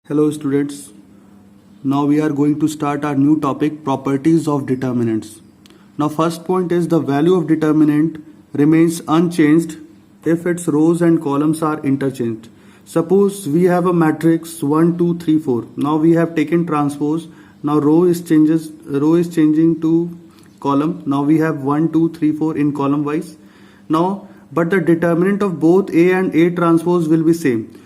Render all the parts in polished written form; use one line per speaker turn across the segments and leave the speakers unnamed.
Hello students, now we are going to start our new topic, properties of determinants. Now first point is the value of determinant remains unchanged if its rows and columns are interchanged. Suppose we have a matrix 1, 2, 3, 4. Now we have taken transpose. Now row is changing to column. Now we have 1, 2, 3, 4 in column wise. Now but the determinant of both A and A transpose will be same.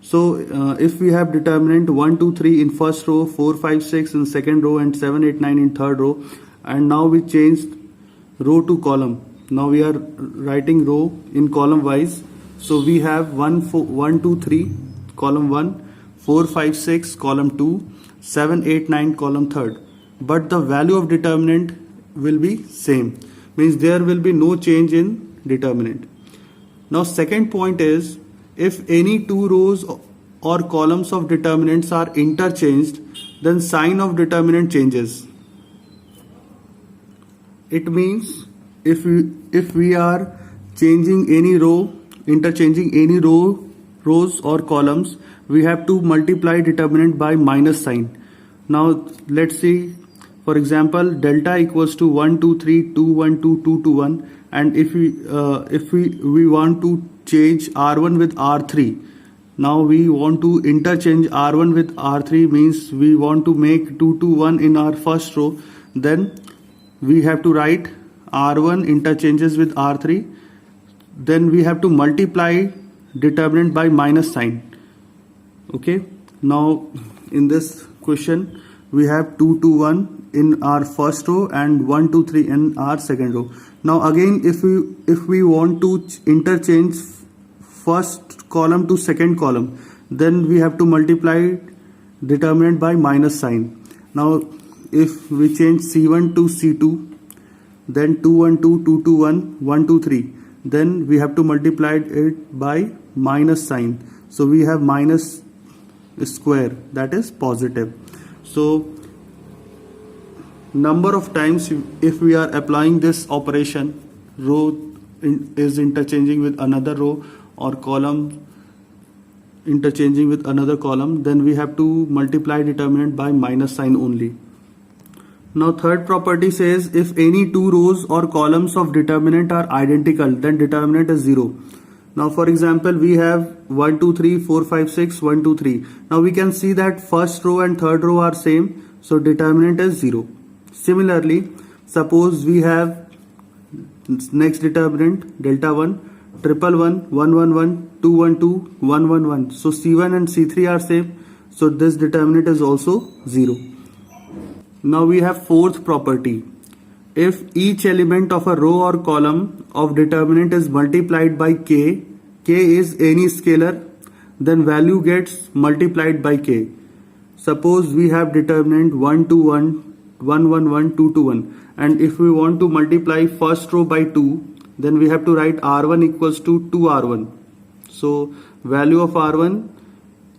So if we have determinant 1, 2, 3 in first row, 4, 5, 6 in second row and 7, 8, 9 in third row, and now we changed row to column. Now we are writing row in column wise. So we have 1, 2, 3 column 1, 4, 5, 6 column 2, 7, 8, 9 column third. But the value of determinant will be same. Means there will be no change in determinant. Now second point is, if any two rows or columns of determinants are interchanged, then sign of determinant changes. It means if we are changing any row, interchanging any rows or columns, we have to multiply determinant by minus sign. Now let's see, for example, delta equals to 1, 2, 3, 2, 1, 2, 2, 2, 1, and if we want to change R1 with R3. Now we want to interchange R1 with R3, means we want to make 2, 2, 1 in our first row. Then we have to write R1 interchanges with R3. Then we have to multiply determinant by minus sign. Okay. Now in this question we have 2, 2, 1 in our first row and 1, 2, 3 in our second row. Now again, if we want to interchange first column to second column, then we have to multiply determinant by minus sign. Now if we change C1 to C2, then 2, 1, 2, 2, 2, 1, 1, 2, 3, then we have to multiply it by minus sign. So we have minus square, that is positive. So number of times if we are applying this operation, row is interchanging with another row or column interchanging with another column, then we have to multiply determinant by minus sign only. Now third property says, if any two rows or columns of determinant are identical, then determinant is 0. Now for example, we have 1, 2, 3, 4, 5, 6, 1, 2, 3. Now we can see that first row and third row are same, so determinant is 0. Similarly, suppose we have next determinant delta 1, triple 1, 1, 1, 1, 2, 1, 2, 1, 1, 1. So C1 and C3 are same, so this determinant is also 0. Now we have fourth property. If each element of a row or column of determinant is multiplied by k is any scalar, then value gets multiplied by k. Suppose we have determinant 1, 2, 1, 1, 1, 1, 2, 2, 1, and if we want to multiply first row by 2, then we have to write R1 equals to 2R1. So value of R1,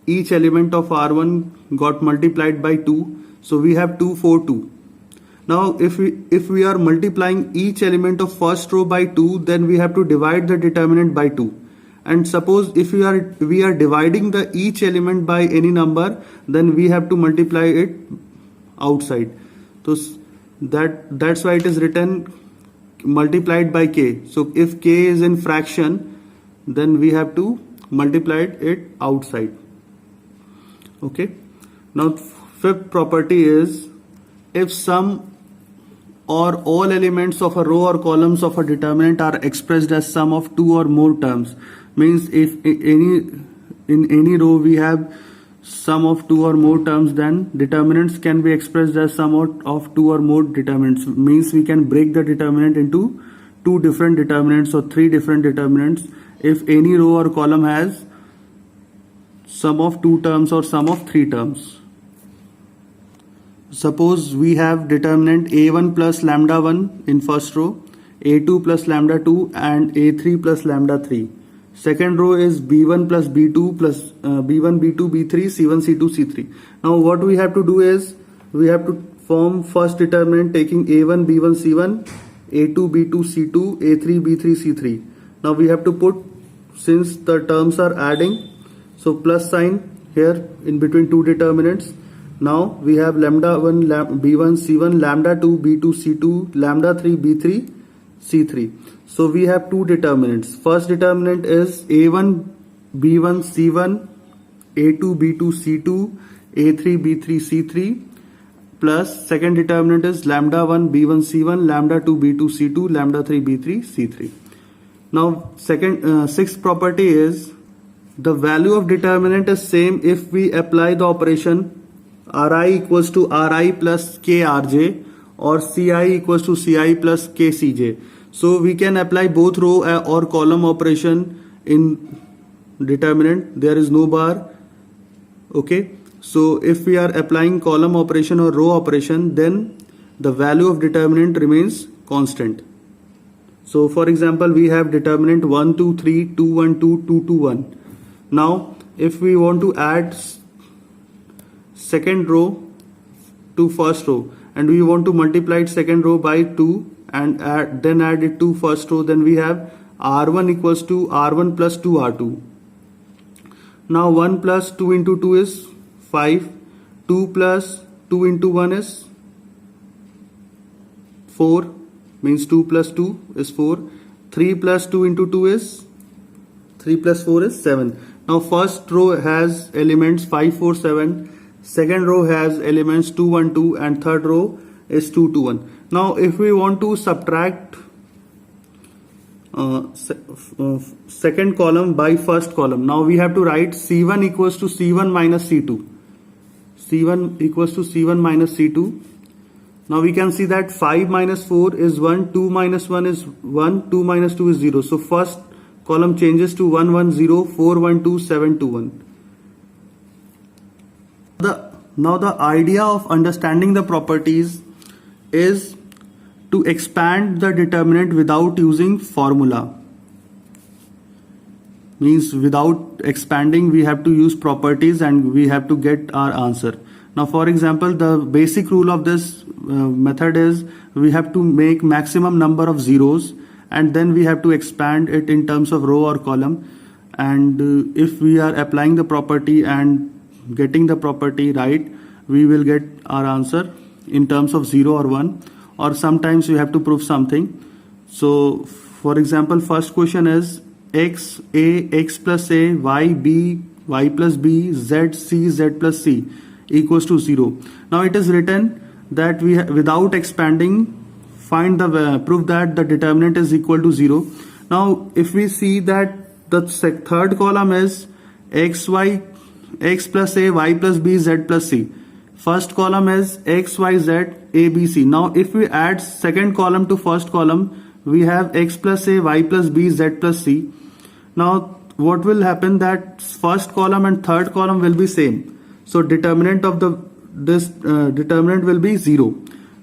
each element of R1 got multiplied by 2, so we have 2, 4, 2. Now if we are multiplying each element of first row by 2, then we have to divide the determinant by 2. And suppose if we are dividing the each element by any number, then we have to multiply it outside. So that's why it is written multiplied by k. So if k is in fraction, then we have to multiply it outside. Okay. Now fifth property is, if some or all elements of a row or columns of a determinant are expressed as sum of two or more terms, means if in any row we have sum of two or more terms, then determinants can be expressed as sum of two or more determinants. Means we can break the determinant into two different determinants or three different determinants if any row or column has sum of two terms or sum of three terms. Suppose we have determinant a1 plus lambda 1 in first row, a2 plus lambda 2 and a3 plus lambda 3. Second row is b1 plus b2 plus b1 b2 b3 c1 c2 c3. Now what we have to do is, we have to form first determinant taking a1 b1 c1, a2 b2 c2, a3 b3 c3. Now we have to put, since the terms are adding, so plus sign here in between two determinants. Now we have lambda 1 b1 c1, lambda 2 b2 c2, lambda 3 b3 c3. So we have two determinants. First determinant is a1 b1 c1, a2 b2 c2, a3 b3 c3, plus second determinant is lambda 1 b1 c1, lambda 2 b2 c2, lambda 3 b3 c3. Now sixth property is the value of determinant is same if we apply the operation Ri equals to Ri plus KRJ or Ci equals to Ci plus KCJ. So we can apply both row or column operation in determinant. There is no bar. Okay. So if we are applying column operation or row operation, then the value of determinant remains constant. So for example, we have determinant 1, 2, 3, 2, 1, 2, 2, 2, 1. Now if we want to add second row to first row and we want to multiply second row by 2 and then add it to first row, then we have R1 equals to R1 plus 2 R2. Now 1 plus 2 into 2 is 5, 2 plus 2 into 1 is 4, means 2 plus 2 is 4, 3 plus 2 into 2 is 3 plus 4 is 7. Now first row has elements 5, 4, 7, second row has elements 2, 1, 2 and third row is 2, 2, 1. Now if we want to subtract second column by first column, now we have to write C1 equals to C1 minus C2. C1 equals to C1 minus C2. Now we can see that 5 minus 4 is 1, 2 minus 1 is 1, 2 minus 2 is 0. So first column changes to 1, 1, 0, 4, 1, 2, 7, 2, 1. Now the idea of understanding the properties is to expand the determinant without using formula. Means without expanding we have to use properties and we have to get our answer. Now for example, the basic rule of this method is we have to make maximum number of zeros and then we have to expand it in terms of row or column, and if we are applying the property and getting the property right, we will get our answer in terms of 0 or 1, or sometimes we have to prove something. So for example, first question is x a x plus a y b y plus b z c z plus c equals to 0. Now it is written that we without expanding find the prove that the determinant is equal to 0. Now if we see that the third column is x plus a y plus b z plus c, first column is x y z a b c. Now if we add second column to first column, we have x plus a y plus b z plus c. Now what will happen, that first column and third column will be same, so determinant of this determinant will be 0.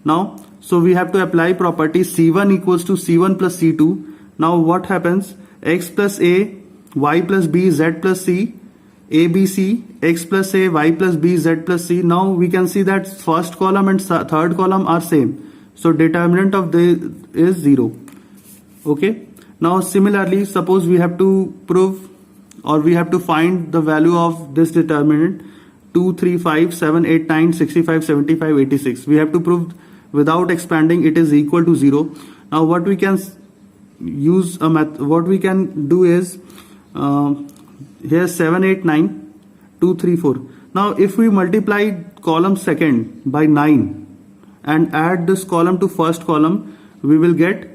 Now so we have to apply property C1 equals to C1 plus C2. Now what happens, x plus a y plus b z plus c a b c, x plus a y plus b z plus c. Now we can see that first column and third column are same, so determinant of this is 0. Okay. Now similarly, suppose we have to prove or we have to find the value of this determinant 2, 3, 5, 7, 8, 9, 65, 75, 86. We have to prove without expanding it is equal to 0. Now what we can use what we can do is here 7, 8, 9, 2, 3, 4. Now if we multiply column second by 9 and add this column to first column, we will get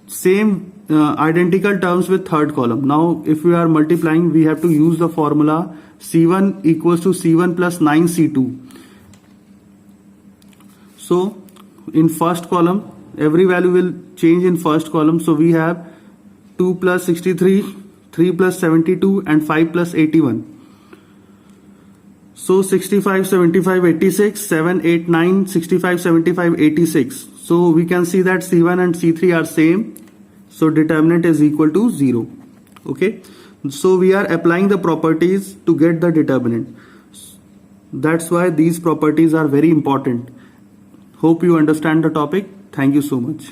same identical terms with third column. Now if we are multiplying, we have to use the formula C1 equals to C1 plus 9C2. So in first column, every value will change in first column. So we have 2 plus 63, 3 plus 72 and 5 plus 81. So 65, 75, 86, 7, 8, 9, 65, 75, 86. So we can see that C1 and C3 are same. So determinant is equal to 0. Okay. So we are applying the properties to get the determinant. That's why these properties are very important. Hope you understand the topic. Thank you so much.